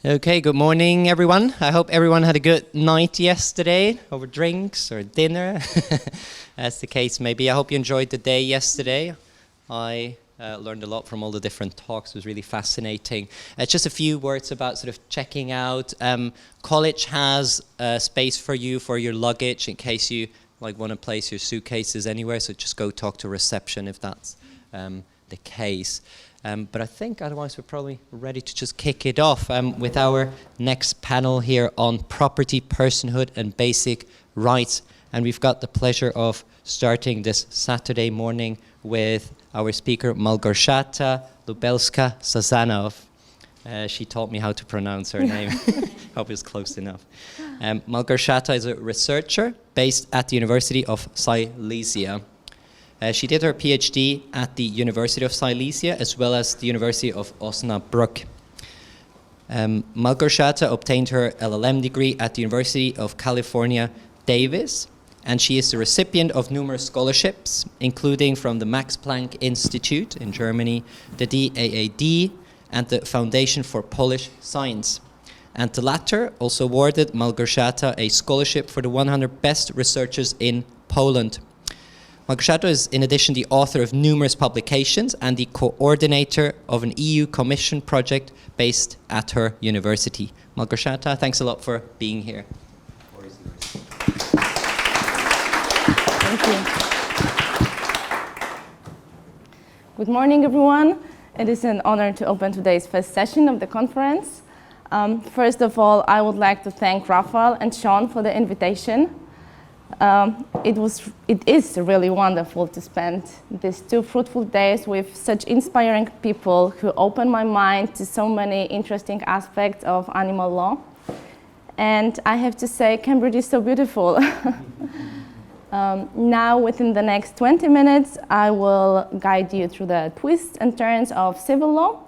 Okay, good morning, everyone. I hope everyone had a good night yesterday, over drinks or dinner, as the case may be. I hope you enjoyed the day yesterday. I learned a lot from all the different talks. It was really fascinating. Just a few words about sort of checking out. College has space for you for your luggage in case you want to place your suitcases anywhere, so just go talk to reception if that's the case. But I think otherwise we're probably ready to just kick it off with our next panel here on property, personhood and basic rights. And we've got the pleasure of starting this Saturday morning with our speaker, Małgorzata Lubelska-Sazanów. She taught me how to pronounce her name. Hope it's close enough. Małgorzata is a researcher based at the University of Silesia. She did her PhD at the University of Silesia as well as the University of Osnabrück. Małgorzata obtained her LLM degree at the University of California, Davis, and she is the recipient of numerous scholarships, including from the Max Planck Institute in Germany, the DAAD, and the Foundation for Polish Science. And the latter also awarded Małgorzata a scholarship for the 100 best researchers in Poland. Małgorzata is, in addition, the author of numerous publications and the coordinator of an EU Commission project based at her university. Małgorzata, thanks a lot for being here. Thank you. Good morning, everyone. It is an honor to open today's first session of the conference. First of all, I would like to thank Raphael and Sean for the invitation. It is really wonderful to spend these 2 fruitful days with such inspiring people who open my mind to so many interesting aspects of animal law. And I have to say, Cambridge is so beautiful. Now, within the next 20 minutes, I will guide you through the twists and turns of civil law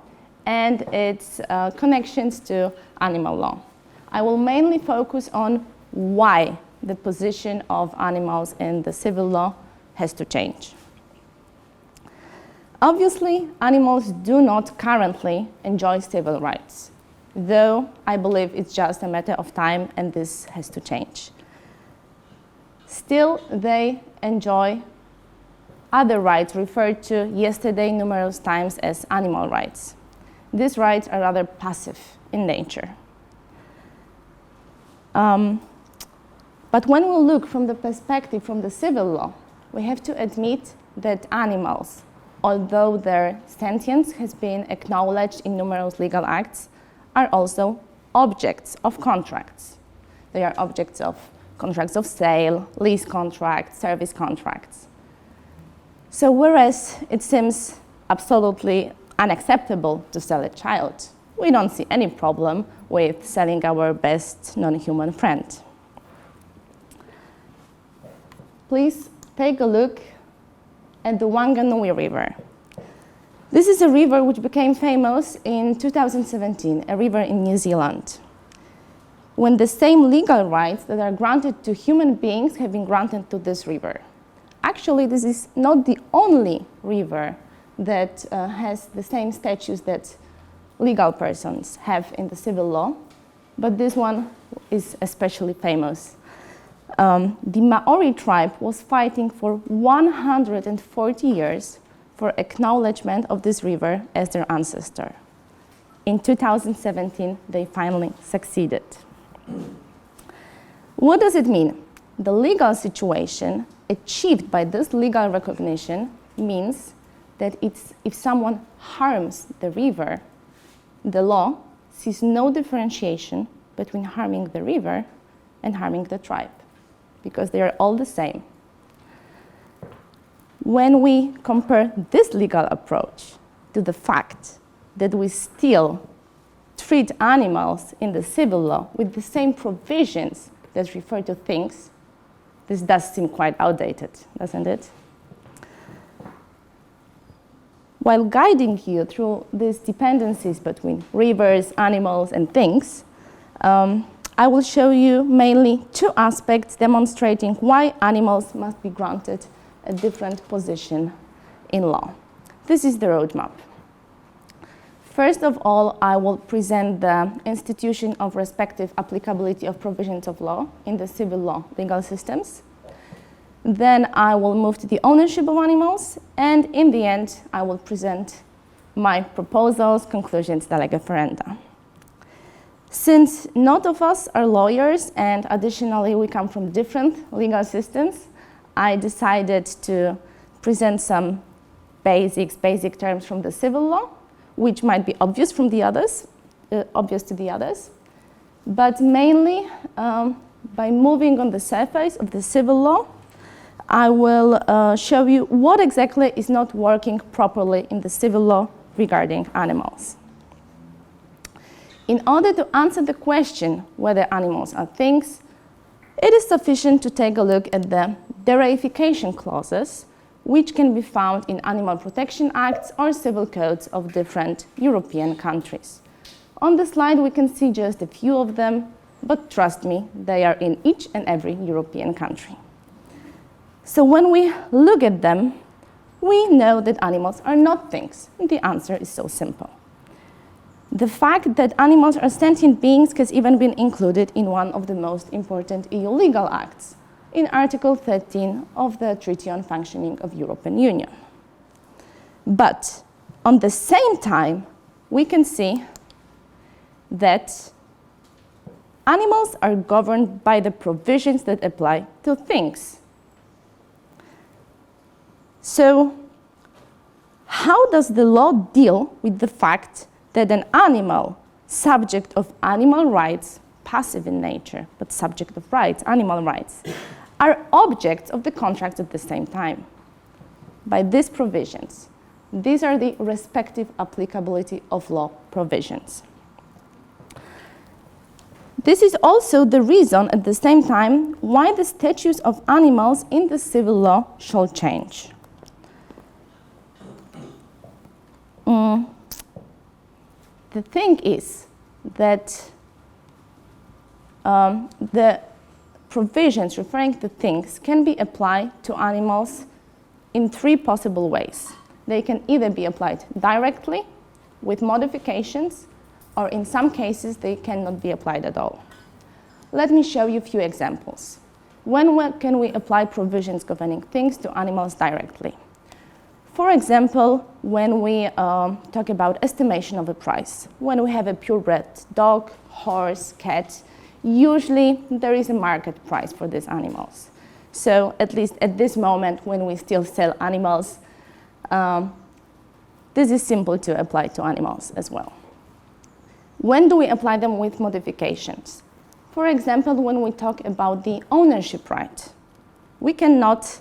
and its connections to animal law. I will mainly focus on why the position of animals in the civil law has to change. Obviously, animals do not currently enjoy civil rights, though I believe it's just a matter of time and this has to change. Still, they enjoy other rights referred to yesterday numerous times as animal rights. These rights are rather passive in nature. But when we look from the perspective from the civil law, we have to admit that animals, although their sentience has been acknowledged in numerous legal acts, are also objects of contracts. They are objects of contracts of sale, lease contracts, service contracts. So whereas it seems absolutely unacceptable to sell a child, we don't see any problem with selling our best non-human friend. Please take a look at the Wanganui River. This is a river which became famous in 2017, a river in New Zealand, when the same legal rights that are granted to human beings have been granted to this river. Actually, this is not the only river that has the same statutes that legal persons have in the civil law, but this one is especially famous. The Maori tribe was fighting for 140 years for acknowledgement of this river as their ancestor. In 2017, they finally succeeded. What does it mean? The legal situation achieved by this legal recognition means that if someone harms the river, the law sees no differentiation between harming the river and harming the tribe, because they are all the same. When we compare this legal approach to the fact that we still treat animals in the civil law with the same provisions that refer to things, this does seem quite outdated, doesn't it? While guiding you through these dependencies between rivers, animals, and things, I will show you mainly 2 aspects demonstrating why animals must be granted a different position in law. This is the roadmap. First of all, I will present the institution of respective applicability of provisions of law in the civil law legal systems. Then I will move to the ownership of animals, and in the end, I will present my proposals, conclusions, de lege ferenda. Since none of us are lawyers, and additionally we come from different legal systems, I decided to present some basic terms from the civil law, which might be obvious from the others, obvious to the others, but mainly by moving on the surface of the civil law, I will show you what exactly is not working properly in the civil law regarding animals. In order to answer the question whether animals are things, it is sufficient to take a look at the dereification clauses, which can be found in animal protection acts or civil codes of different European countries. On the slide, we can see just a few of them, but trust me, they are in each and every European country. So when we look at them, we know that animals are not things. The answer is so simple. The fact that animals are sentient beings has even been included in one of the most important EU legal acts, in Article 13 of the Treaty on Functioning of European Union. But on the same time, we can see that animals are governed by the provisions that apply to things. So, how does the law deal with the fact that an animal, subject of animal rights, passive in nature, but subject of rights, animal rights, are objects of the contract at the same time? By these provisions. These are the respective applicability of law provisions. This is also the reason at the same time why the status of animals in the civil law shall change. The thing is that the provisions referring to things can be applied to animals in three possible ways. They can either be applied directly with modifications, or in some cases they cannot be applied at all. Let me show you a few examples. When can we apply provisions governing things to animals directly? For example, when we talk about estimation of a price, when we have a purebred dog, horse, cat, usually there is a market price for these animals. So at least at this moment when we still sell animals, this is simple to apply to animals as well. When do we apply them with modifications? For example, when we talk about the ownership right, we cannot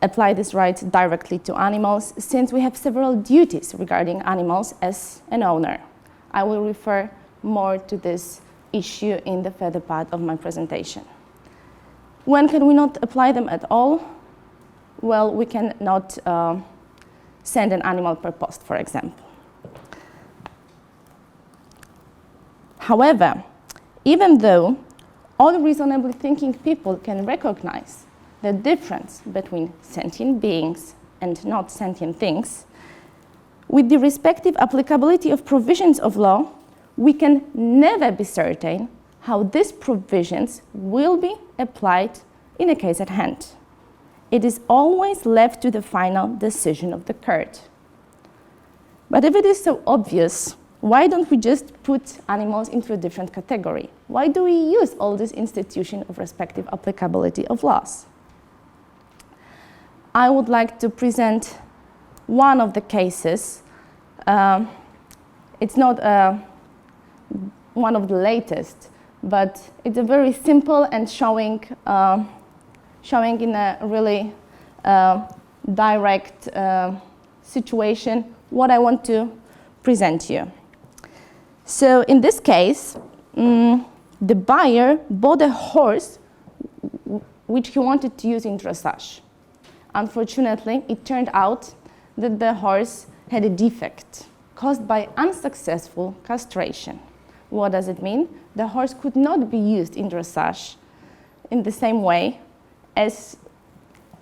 apply this right directly to animals since we have several duties regarding animals as an owner. I will refer more to this issue in the further part of my presentation. When can we not apply them at all? Well, we cannot send an animal per post, for example. However, even though all reasonably thinking people can recognize the difference between sentient beings and not sentient things, with the respective applicability of provisions of law, we can never be certain how these provisions will be applied in a case at hand. It is always left to the final decision of the court. But if it is so obvious, why don't we just put animals into a different category? Why do we use all this institution of respective applicability of laws? I would like to present one of the cases. It's not one of the latest, but it's a very simple and showing in a really direct situation what I want to present you. So in this case, the buyer bought a horse which he wanted to use in dressage. Unfortunately, it turned out that the horse had a defect caused by unsuccessful castration. What does it mean? The horse could not be used in dressage in the same way as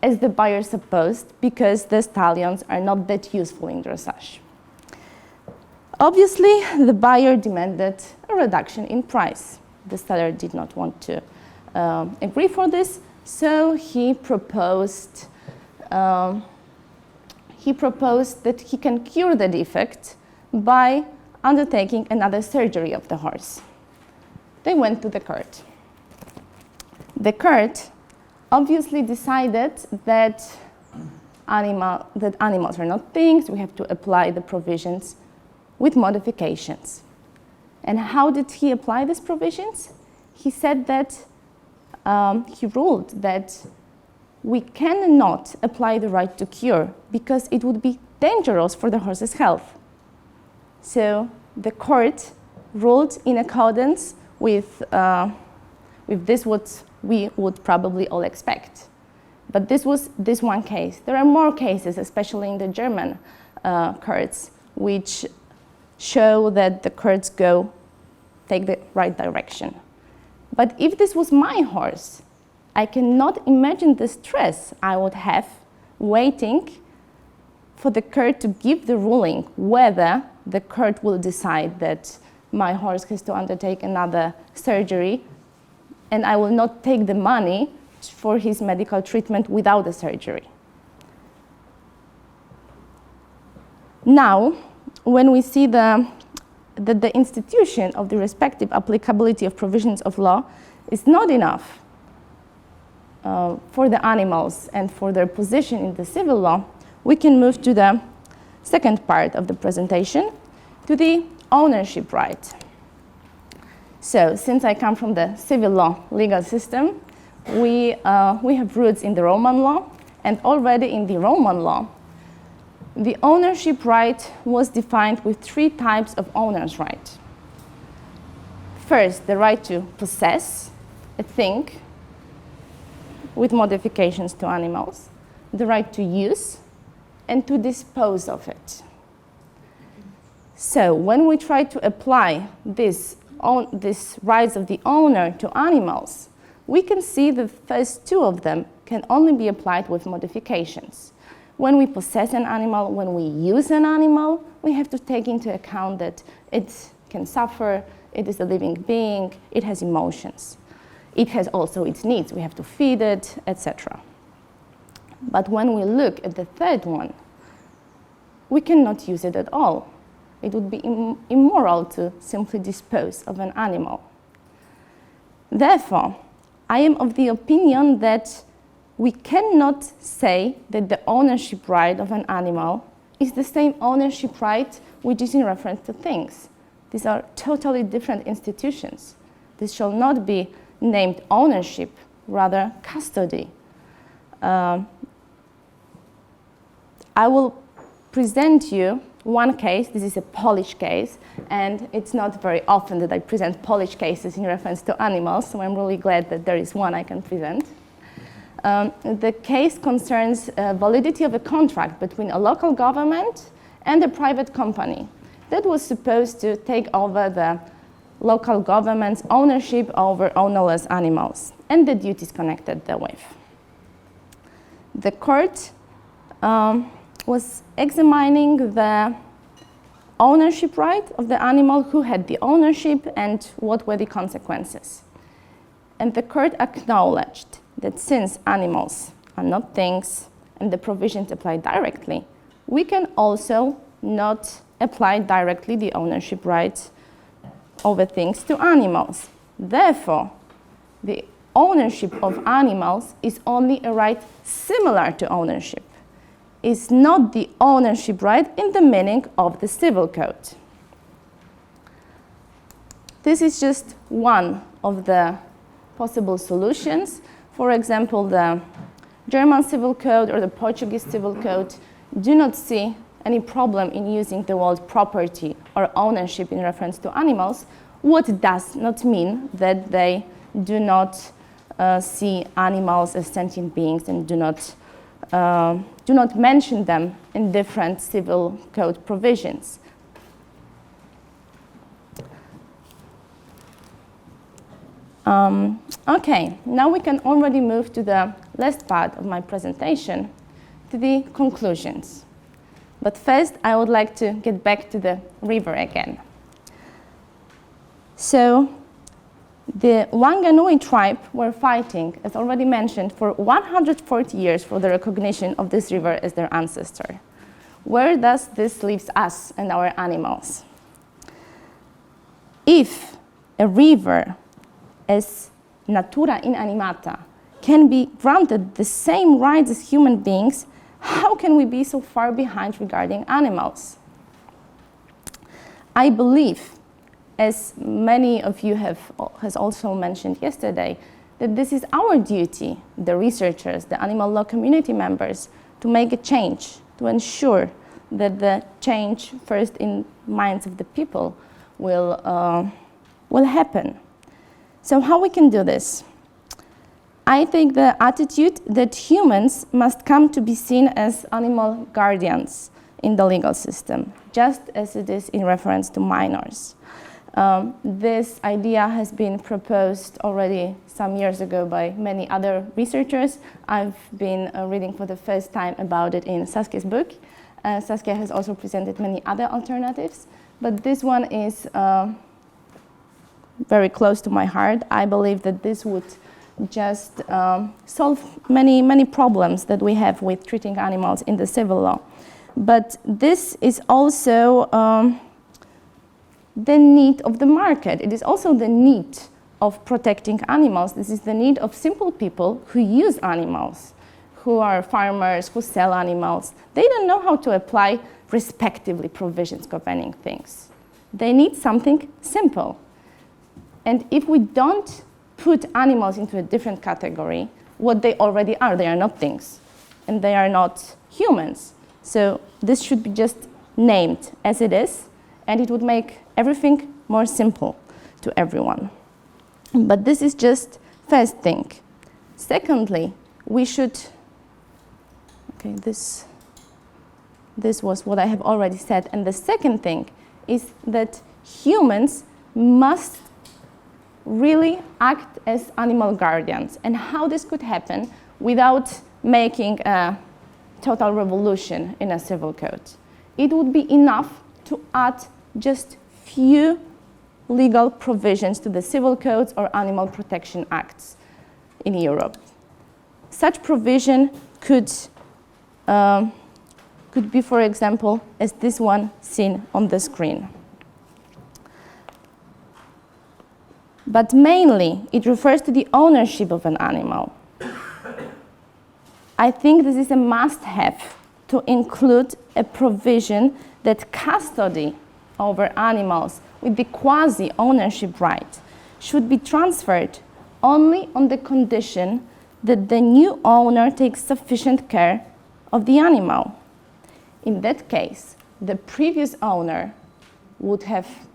the buyer supposed, because the stallions are not that useful in dressage. Obviously, the buyer demanded a reduction in price. The seller did not want to agree for this, so he proposed that he can cure the defect by undertaking another surgery of the horse. They went to the court. The court obviously decided that animals are not things. We have to apply the provisions with modifications. And how did he apply these provisions? He said that he ruled that we cannot apply the right to cure because it would be dangerous for the horse's health. So the court ruled in accordance with this what we would probably all expect. But this was this one case. There are more cases, especially in the German courts, which show that the courts take the right direction. But if this was my horse, I cannot imagine the stress I would have waiting for the court to give the ruling whether the court will decide that my horse has to undertake another surgery and I will not take the money for his medical treatment without the surgery. Now, when we see that the institution of the respective applicability of provisions of law is not enough for the animals and for their position in the civil law, we can move to the second part of the presentation, to the ownership right. So, since I come from the civil law legal system, we have roots in the Roman law, and already in the Roman law, the ownership right was defined with three types of owner's right. First, the right to possess a thing with modifications to animals, the right to use, and to dispose of it. So when we try to apply this rights of the owner to animals, we can see the first two of them can only be applied with modifications. When we possess an animal, when we use an animal, we have to take into account that it can suffer, it is a living being, it has emotions. It has also its needs, we have to feed it, etc. But when we look at the third one, we cannot use it at all. It would be immoral to simply dispose of an animal. Therefore, I am of the opinion that we cannot say that the ownership right of an animal is the same ownership right which is in reference to things. These are totally different institutions. This shall not be named ownership, rather custody. I will present you one case. This is a Polish case, and it's not very often that I present Polish cases in reference to animals, so I'm really glad that there is one I can present. The case concerns validity of a contract between a local government and a private company that was supposed to take over the local government's ownership over ownerless animals and the duties connected therewith. The court was examining the ownership right of the animal, who had the ownership and what were the consequences. And the court acknowledged that since animals are not things and the provisions apply directly, we can also not apply directly the ownership rights over things to animals. Therefore, the ownership of animals is only a right similar to ownership. It's not the ownership right in the meaning of the civil code. This is just one of the possible solutions. For example, the German civil code or the Portuguese civil code do not see any problem in using the word property or ownership in reference to animals, what does not mean that they do not see animals as sentient beings and do not mention them in different civil code provisions. Okay, now we can already move to the last part of my presentation, to the conclusions. But first, I would like to get back to the river again. So, the Wanganui tribe were fighting, as already mentioned, for 140 years for the recognition of this river as their ancestor. Where does this leave us and our animals? If a river as natura inanimata can be granted the same rights as human beings, how can we be so far behind regarding animals? I believe, as many of you has also mentioned yesterday, that this is our duty, the researchers, the animal law community members, to make a change, to ensure that the change first in minds of the people will happen. So how we can do this? I think the attitude that humans must come to be seen as animal guardians in the legal system, just as it is in reference to minors. This idea has been proposed already some years ago by many other researchers. I've been reading for the first time about it in Saskia's book. Saskia has also presented many other alternatives, but this one is very close to my heart. I believe that this would just solve many problems that we have with treating animals in the civil law. But this is also the need of the market. It is also the need of protecting animals. This is the need of simple people who use animals, who are farmers, who sell animals. They don't know how to apply respectively provisions governing things. They need something simple. And if we don't put animals into a different category, what they already are, they are not things, and they are not humans. So this should be just named as it is, and it would make everything more simple to everyone. But this is just first thing. Secondly, we should, okay, this was what I have already said. And the second thing is that humans must really act as animal guardians. And how this could happen without making a total revolution in a civil code. It would be enough to add just few legal provisions to the civil codes or animal protection acts in Europe. Such provision could be, for example, as this one seen on the screen. But mainly, it refers to the ownership of an animal. I think this is a must-have to include a provision that custody over animals with the quasi-ownership right should be transferred only on the condition that the new owner takes sufficient care of the animal. In that case, the previous owner would have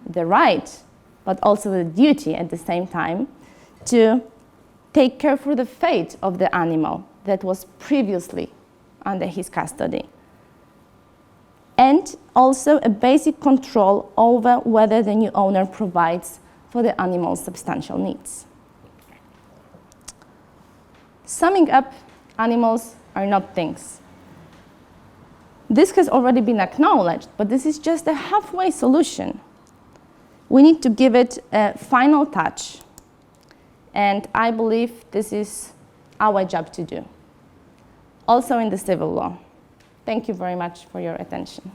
the right, but also the duty at the same time, to take care for the fate of the animal that was previously under his custody. And also a basic control over whether the new owner provides for the animal's substantial needs. Summing up, animals are not things. This has already been acknowledged, but this is just a halfway solution. We need to give it a final touch, and I believe this is our job to do, also in the civil law. Thank you very much for your attention.